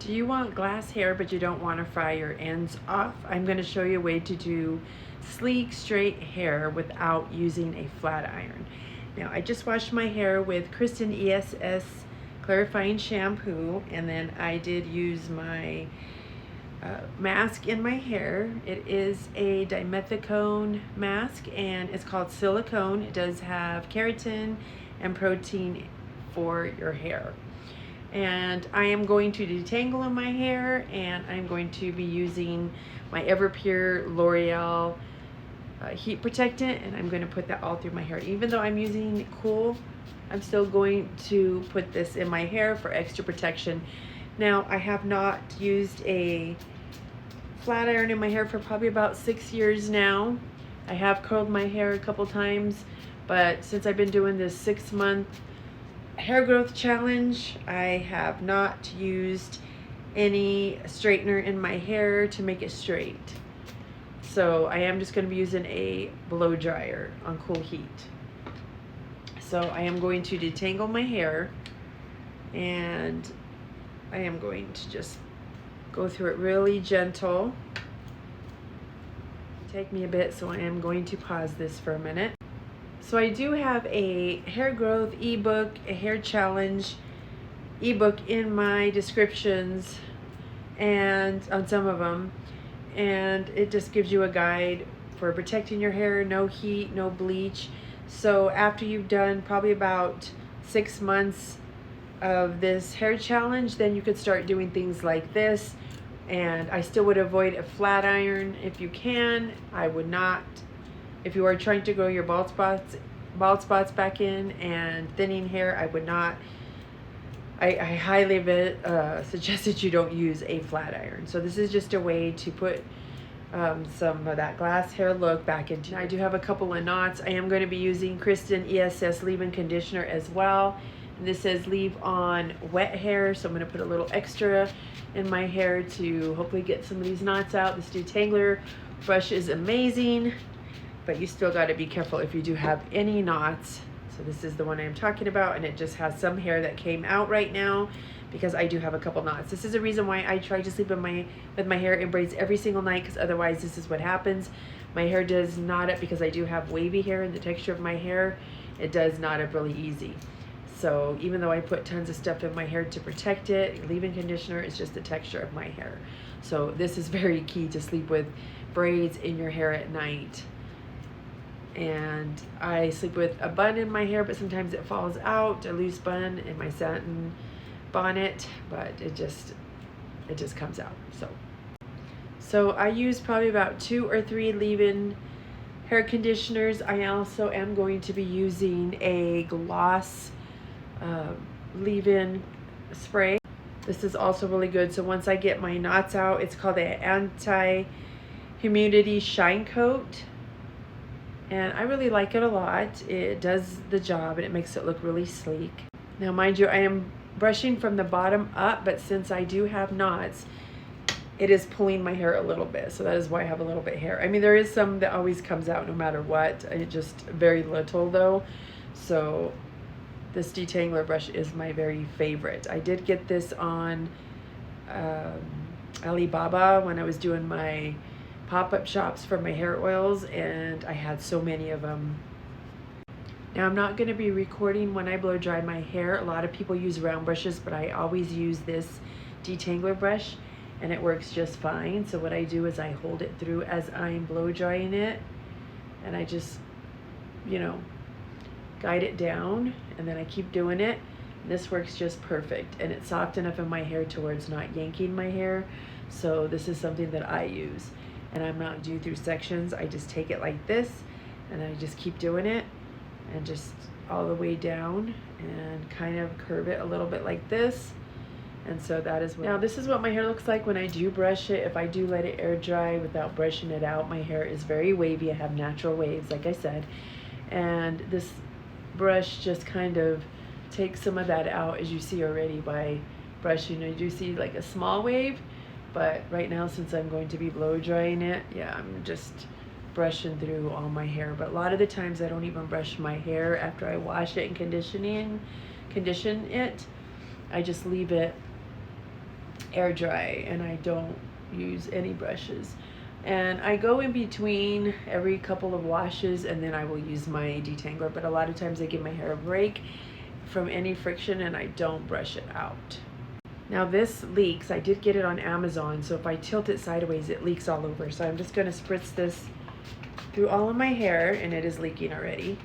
Do you want glass hair but you don't want to fry your ends off? I'm going to show you a way to do sleek, straight hair without using a flat iron. Now, I just washed my hair with Kristin ESS clarifying shampoo, and then I did use my mask in my hair. It is a dimethicone mask and it's called silicone. It does have keratin and protein for your hair. And I am going to detangle in my hair, and I'm going to be using my Everpure L'Oreal heat protectant, and I'm going to put that all through my hair. Even though I'm using cool, I'm still going to put this in my hair for extra protection. Now, I have not used a flat iron in my hair for probably about 6 years now. I have curled my hair a couple times, but since I've been doing this 6-month hair growth challenge, I have not used any straightener in my hair to make it straight. So I am just going to be using a blow dryer on cool heat. So I am going to detangle my hair, and I am going to just go through it really gentle. Take me a bit, so I am going to pause this for a minute. So I do have a hair growth ebook, a hair challenge ebook in my descriptions and on some of them, and it just gives you a guide for protecting your hair, no heat, no bleach. So after you've done probably about 6 months of this hair challenge, then you could start doing things like this. And I still would avoid a flat iron if you can. I would not. If you are trying to grow your bald spots back in and thinning hair, I would not. I highly suggest that you don't use a flat iron. So this is just a way to put some of that glass hair look back into. I do have a couple of knots. I am going to be using Kristin ESS leave-in conditioner as well. And this says leave on wet hair, so I'm going to put a little extra in my hair to hopefully get some of these knots out. This detangler brush is amazing, but you still got to be careful if you do have any knots. So this is the one I'm talking about, and it just has some hair that came out right now because I do have a couple knots. This is the reason why I try to sleep with my hair in braids every single night, because otherwise this is what happens. My hair does knot up because I do have wavy hair, and the texture of my hair, it does knot up really easy. So even though I put tons of stuff in my hair to protect it, leave-in conditioner is just the texture of my hair. So this is very key to sleep with braids in your hair at night. And I sleep with a bun in my hair, but sometimes it falls out, a loose bun in my satin bonnet, but it just comes out. So I use probably about 2 or 3 leave-in hair conditioners. I also am going to be using a gloss leave-in spray. This is also really good. So once I get my knots out, it's called the anti-humidity shine coat, and I really like it a lot. It does the job and it makes it look really sleek. Now mind you, I am brushing from the bottom up, but since I do have knots, it is pulling my hair a little bit, so that is why I have a little bit of hair. I mean, there is some that always comes out no matter what, just very little though. So this detangler brush is my very favorite. I did get this on Alibaba when I was doing my pop-up shops for my hair oils, and I had so many of them. Now I'm not going to be recording when I blow dry my hair. A lot of people use round brushes, but I always use this detangler brush, and it works just fine. So what I do is I hold it through as I'm blow drying it, and I just, guide it down, and then I keep doing it. This works just perfect, and it's soft enough in my hair to where it's not yanking my hair. So this is something that I use, and I'm not doing through sections. I just take it like this, and I just keep doing it, and just all the way down, and kind of curve it a little bit like this. And so that is what. Now this is what my hair looks like when I do brush it. If I do let it air dry without brushing it out, my hair is very wavy. I have natural waves, like I said, and this brush just kind of takes some of that out, as you see already by brushing. You do see like a small wave, but right now, since I'm going to be blow drying it, yeah, I'm just brushing through all my hair. But a lot of the times I don't even brush my hair after I wash it and condition it. I just leave it air dry, and I don't use any brushes. And I go in between every couple of washes, and then I will use my detangler, but a lot of times I give my hair a break from any friction and I don't brush it out. Now this leaks. I did get it on Amazon, so if I tilt it sideways it leaks all over. So I'm just going to spritz this through all of my hair, and it is leaking already.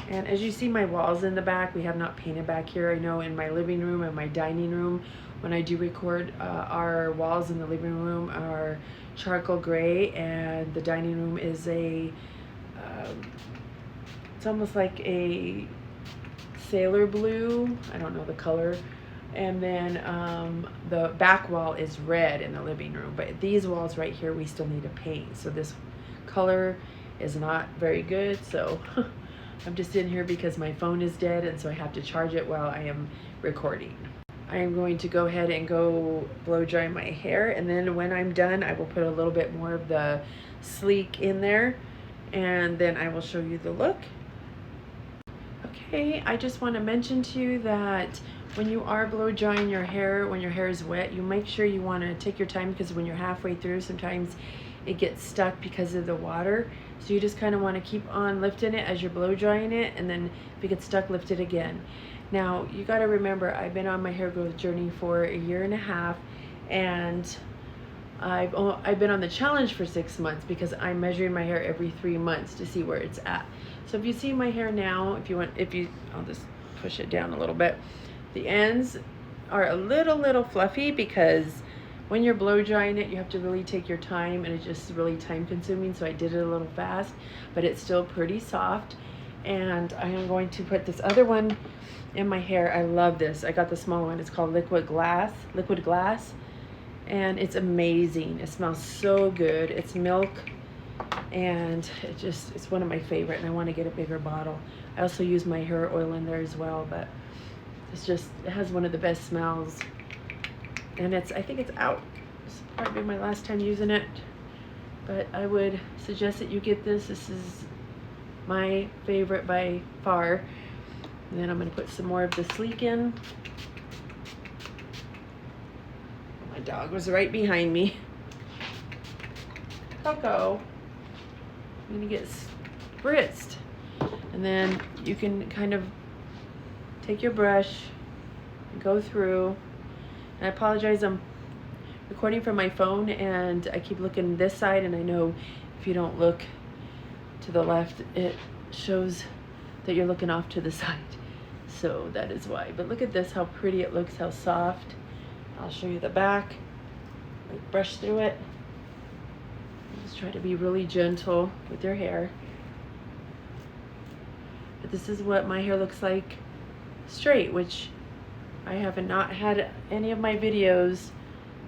And as you see, my walls in the back, we have not painted back here. I know in my living room and my dining room, when I do record, our walls in the living room are charcoal gray, and the dining room is a, it's almost like a sailor blue. I don't know the color. And then the back wall is red in the living room. But these walls right here, we still need to paint. So this color is not very good. So I'm just in here because my phone is dead, and so I have to charge it while I am recording. I am going to go ahead and go blow dry my hair, and then when I'm done I will put a little bit more of the sleek in there, and then I will show you the look. Okay, I just want to mention to you that when you are blow drying your hair, when your hair is wet, you make sure you want to take your time, because when you're halfway through sometimes it gets stuck because of the water. So you just kind of want to keep on lifting it as you're blow drying it, and then if it gets stuck, lift it again. Now you got to remember, I've been on my hair growth journey for 1.5 years, and I've been on the challenge for 6 months because I'm measuring my hair every 3 months to see where it's at. So if you see my hair now, I'll just push it down a little bit. The ends are a little fluffy because when you're blow drying it, you have to really take your time, and it's just really time consuming. So I did it a little fast, but it's still pretty soft. And I am going to put this other one in my hair. I love this. I got the small one. It's called Liquid Glass. And it's amazing. It smells so good. It's milk, and it's one of my favorite, and I want to get a bigger bottle. I also use my hair oil in there as well, but it has one of the best smells. And I think it's out. This will probably be my last time using it, but I would suggest that you get this. This is my favorite by far. And then I'm going to put some more of the sleek in. My dog was right behind me. Coco. I'm going to get spritzed. And then you can kind of take your brush and go through. And I apologize, I'm recording from my phone and I keep looking this side, and I know if you don't look to the left, it shows that you're looking off to the side. So that is why. But look at this, how pretty it looks, how soft. I'll show you the back. Like, brush through it. Just try to be really gentle with your hair. But this is what my hair looks like straight, which I have not had any of my videos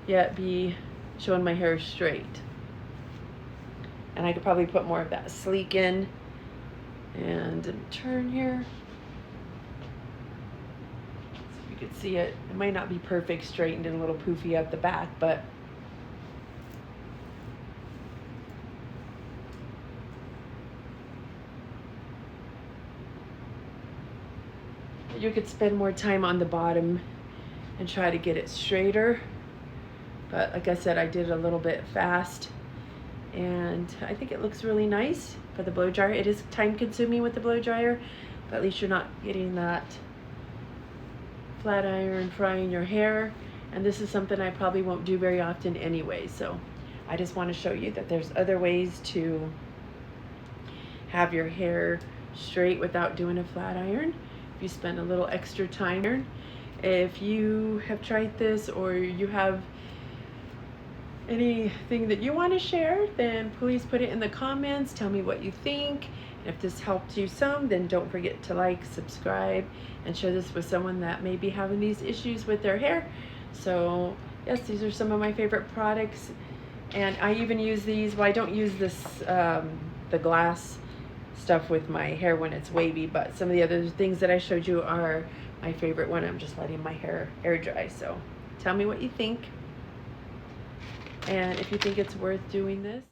yet be showing my hair straight. And I could probably put more of that sleek in. And turn here. So you could see it. It might not be perfect straightened and a little poofy at the back, but you could spend more time on the bottom and try to get it straighter. But like I said, I did it a little bit fast, and I think it looks really nice for the blow dryer. It is time consuming with the blow dryer, but at least you're not getting that flat iron frying your hair. And this is something I probably won't do very often anyway. So I just want to show you that there's other ways to have your hair straight without doing a flat iron. You spend a little extra time. If you have tried this, or you have anything that you want to share, then please put it in the comments. Tell me what you think. And if this helped you some, then don't forget to like, subscribe, and share this with someone that may be having these issues with their hair. So yes, these are some of my favorite products, and I even use these. Well, I don't use this the glass stuff with my hair when it's wavy, but some of the other things that I showed you are my favorite when I'm just letting my hair air dry. So tell me what you think, and if you think it's worth doing this.